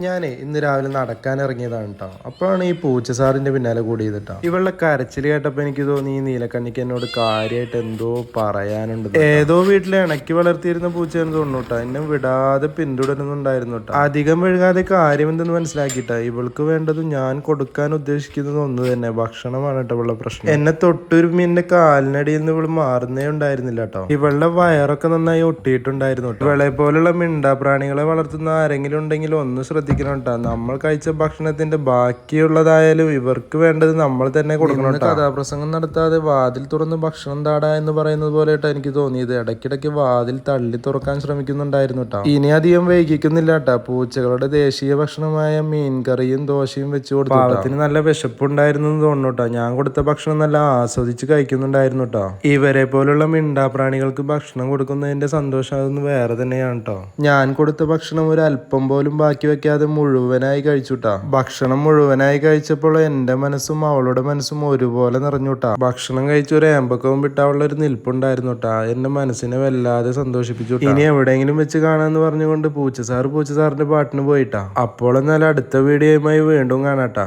ഇന്ന് രാവിലെ നടക്കാൻ ഇറങ്ങിയതാണ് കേട്ടോ. അപ്പോഴാണ് ഈ പൂച്ച സാറിന്റെ പിന്നാലെ കൂടിയതിട്ടോ. ഇവളുടെ കരച്ചിൽ കേട്ടപ്പോൾ എനിക്ക് തോന്നി ഈ നീലക്കണ്ണിക്ക് എന്നോട് കാര്യമായിട്ട് എന്തോ പറയാനുണ്ട്. ഏതോ വീട്ടിൽ ഇണക്കി വളർത്തിയിരുന്ന പൂച്ചയെന്ന് തോന്നുന്നു കേട്ടോ. എന്നെ വിടാതെ പിന്തുടരുന്നുണ്ടായിരുന്നു കേട്ടോ. അധികം വഴുകാതെ കാര്യം എന്തെന്ന് മനസ്സിലാക്കിയിട്ടാ. ഇവൾക്ക് വേണ്ടത് ഞാൻ കൊടുക്കാൻ ഉദ്ദേശിക്കുന്നത് ഒന്ന് തന്നെ, ഭക്ഷണമാണ് കേട്ടോ ഇവളുടെ പ്രശ്നം. എന്നെ തൊട്ടുരുമ്മി എന്റെ കാലിനടിയിൽ നിന്ന് ഇവള് മാറുന്നേ ഉണ്ടായിരുന്നില്ല കേട്ടോ. ഇവളുടെ വയറൊക്കെ നന്നായി ഒട്ടിയിട്ടുണ്ടായിരുന്നു കേട്ടോ. ഇവളെ പോലുള്ള മിണ്ടാപ്രാണികളെ വളർത്തുന്ന ആരെങ്കിലും ഉണ്ടെങ്കിൽ ഒന്ന് ശ്രദ്ധിക്കണം കേട്ടോ. നമ്മൾ കഴിച്ച ഭക്ഷണത്തിന്റെ ബാക്കിയുള്ളതായാലും ഇവർക്ക് വേണ്ടത് നമ്മൾ തന്നെ കൊടുക്കണം. കഥാപ്രസംഗം നടത്താതെ വാതിൽ തുറന്ന് ഭക്ഷണം താടാ എന്ന് പറയുന്നത് പോലെ എനിക്ക് തോന്നിയത്. ഇടയ്ക്കിടയ്ക്ക് വാതിൽ തള്ളി തുറക്കാൻ ശ്രമിക്കുന്നുണ്ടായിരുന്നു കേട്ടോ. ഇനി അധികം വൈകിക്കുന്നില്ല കേട്ടോ. പൂച്ചകളുടെ ദേശീയ ഭക്ഷണമായ മീൻകറിയും ദോശയും വെച്ച് കൊടുത്തു. പാവത്തിന് നല്ല വിശപ്പുണ്ടായിരുന്നു എന്ന് തോന്നുന്നു കേട്ടോ. ഞാൻ കൊടുത്ത ഭക്ഷണം നല്ല ആസ്വദിച്ച് കഴിക്കുന്നുണ്ടായിരുന്നു കേട്ടോ. ഇവരെ പോലുള്ള മിണ്ടാപ്രാണികൾക്ക് ഭക്ഷണം കൊടുക്കുന്നതിന്റെ സന്തോഷം അതൊന്ന് വേറെ തന്നെയാണ് കേട്ടോ. ഞാൻ കൊടുത്ത ഭക്ഷണം ഒരു അല്പം പോലും ബാക്കി വെക്കാതെ മുഴുവനായി കഴിച്ചുട്ടാ. ഭക്ഷണം മുഴുവനായി കഴിച്ചപ്പോൾ എന്റെ മനസ്സും അവളുടെ മനസ്സും ഒരുപോലെ നിറഞ്ഞുട്ടാ. ഭക്ഷണം കഴിച്ച് ഒരു ഏമ്പക്കവും വിട്ട അവളുടെ ഒരു നിൽപ്പുണ്ടായിരുന്നു കേട്ടാ. എന്റെ മനസ്സിനെ വല്ലാതെ സന്തോഷിപ്പിച്ചു. ഇനി എവിടെയെങ്കിലും വെച്ച് കാണാന്ന് പറഞ്ഞുകൊണ്ട് പൂച്ച സാറിന്റെ പാട്ടിന് പോയിട്ടാ. അപ്പോൾ എന്നാൽ അടുത്ത വീഡിയോയുമായി വീണ്ടും കാണാട്ടാ.